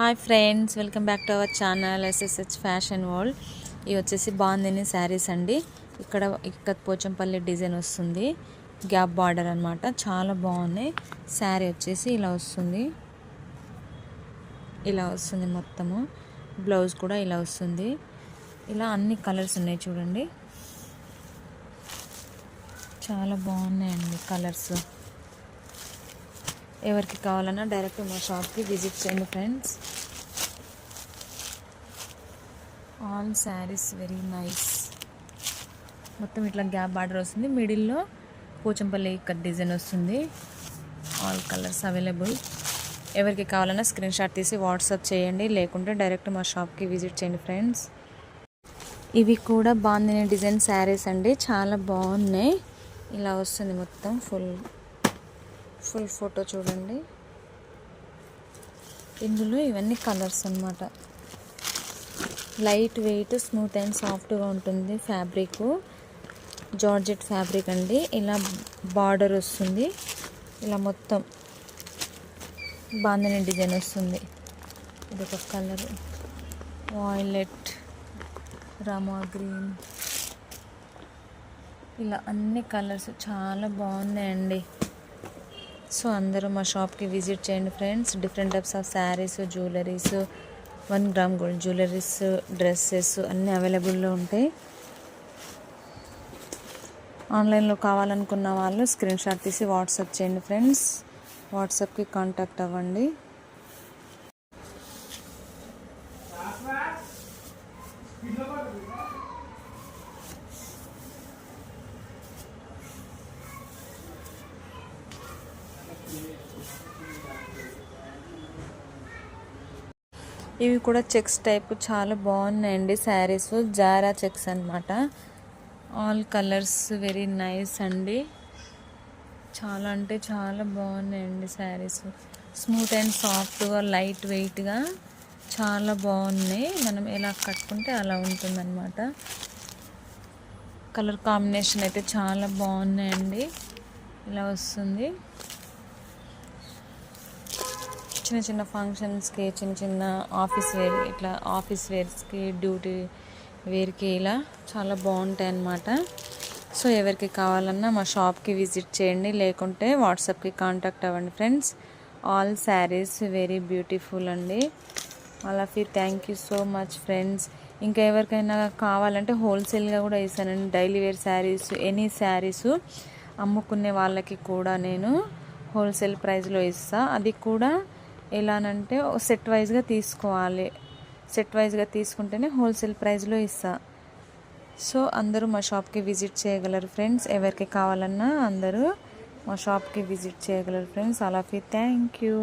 Hi friends, welcome back to our channel SSH fashion world. ఇవి వచ్చేసి బాందిని శారీస్ అండి. ఇక్కడ ఇక్కత్ పోచంపల్లి డిజైన్ వస్తుంది, గ్యాప్ బార్డర్ అనమాట. చాలా బాగున్నాయి. శారీ వచ్చేసి ఇలా వస్తుంది, మొత్తము. బ్లౌజ్ కూడా ఇలా వస్తుంది. ఇలా అన్ని కలర్స్ ఉన్నాయి చూడండి, చాలా బాగున్నాయండి కలర్స్. ఎవరికి కావాలన్నా డైరెక్ట్ మా షాప్కి విజిట్ చేయండి friends. All saris very nice. మొత్తం ఇట్లా గ్యాప్ బార్డర్ వస్తుంది, మిడిల్లో పోచంపల్లి కట్ డిజైన్ వస్తుంది. All colours available. ఎవరికి కావాలన్నా స్క్రీన్ షాట్ తీసి వాట్సాప్ చేయండి, లేకుంటే డైరెక్ట్ మా షాప్కి విజిట్ చేయండి ఫ్రెండ్స్. ఇవి కూడా బాందిని డిజైన్ శారీస్ అండి, చాలా బాగున్నాయి. ఇలా వస్తుంది మొత్తం ఫుల్ ఫోటో చూడండి. ఇందులో ఇవన్నీ కలర్స్ అన్నమాట. లైట్ వెయిట్, స్మూత్ అండ్ సాఫ్ట్గా ఉంటుంది ఫ్యాబ్రిక్. జార్జెట్ ఫ్యాబ్రిక్ అండి. ఇలా బార్డర్ వస్తుంది, ఇలా మొత్తం బాందిని డిజైన్ వస్తుంది. ఇది ఒక కలర్ వాయిలెట్, రామా గ్రీన్, ఇలా అన్ని కలర్స్ చాలా బాగున్నాయండి. సో అందరూ మా షాప్కి విజిట్ చేయండి friends. Different types of saris, jewelleries, 1 gram gold jewelleries, dresses అన్నీ అవైలబుల్లో ఉంటాయి. ఆన్లైన్లో కావాలనుకున్న వాళ్ళు స్క్రీన్ షాట్ తీసి వాట్సాప్ చేయండి ఫ్రెండ్స్. వాట్సాప్కి కాంటాక్ట్ అవ్వండి. ఇవి కూడా చెక్స్ టైప్ చాలా బాగున్నాయండి శారీస్. జారా చెక్స్ అనమాట. ఆల్ కలర్స్ వెరీ నైస్ అండి. చాలా అంటే చాలా బాగున్నాయండి శారీస్. స్మూత్ అండ్ సాఫ్ట్గా, లైట్ వెయిట్గా చాలా బాగున్నాయి. మనం ఎలా కట్టుకుంటే అలా ఉంటుందన్నమాట. కలర్ కాంబినేషన్ అయితే చాలా బాగున్నాయండి. ఇలా వస్తుంది. చిన్న చిన్న ఫంక్షన్స్కి, చిన్న ఆఫీస్ వేర్, ఇట్లా ఆఫీస్ వేర్స్కి, డ్యూటీ వేర్కి ఇలా చాలా బాగుంటాయి అన్నమాట. సో ఎవరికి కావాలన్నా మా షాప్కి విజిట్ చేయండి, లేకుంటే వాట్సాప్కి కాంటాక్ట్ అవ్వండి friends. All saris very beautiful అండి. All of you thank you so much friends. ఇంకా ఎవరికైనా కావాలంటే హోల్సేల్గా కూడా ఇస్తానండి. Daily wear saris, any saris అమ్ముకునే వాళ్ళకి కూడా నేను హోల్సేల్ ప్రైస్లో ఇస్తాను. అది కూడా ఎలానంటే సెట్ వైజ్గా తీసుకోవాలి. సెట్ వైజ్గా తీసుకుంటేనే హోల్సేల్ ప్రైస్లో ఇస్తా. సో అందరూ మా షాప్కి విజిట్ చేయగలరు ఫ్రెండ్స్. ఎవరికి కావాలన్నా అందరూ మా షాప్కి విజిట్ చేయగలరు friends. All of you thank you.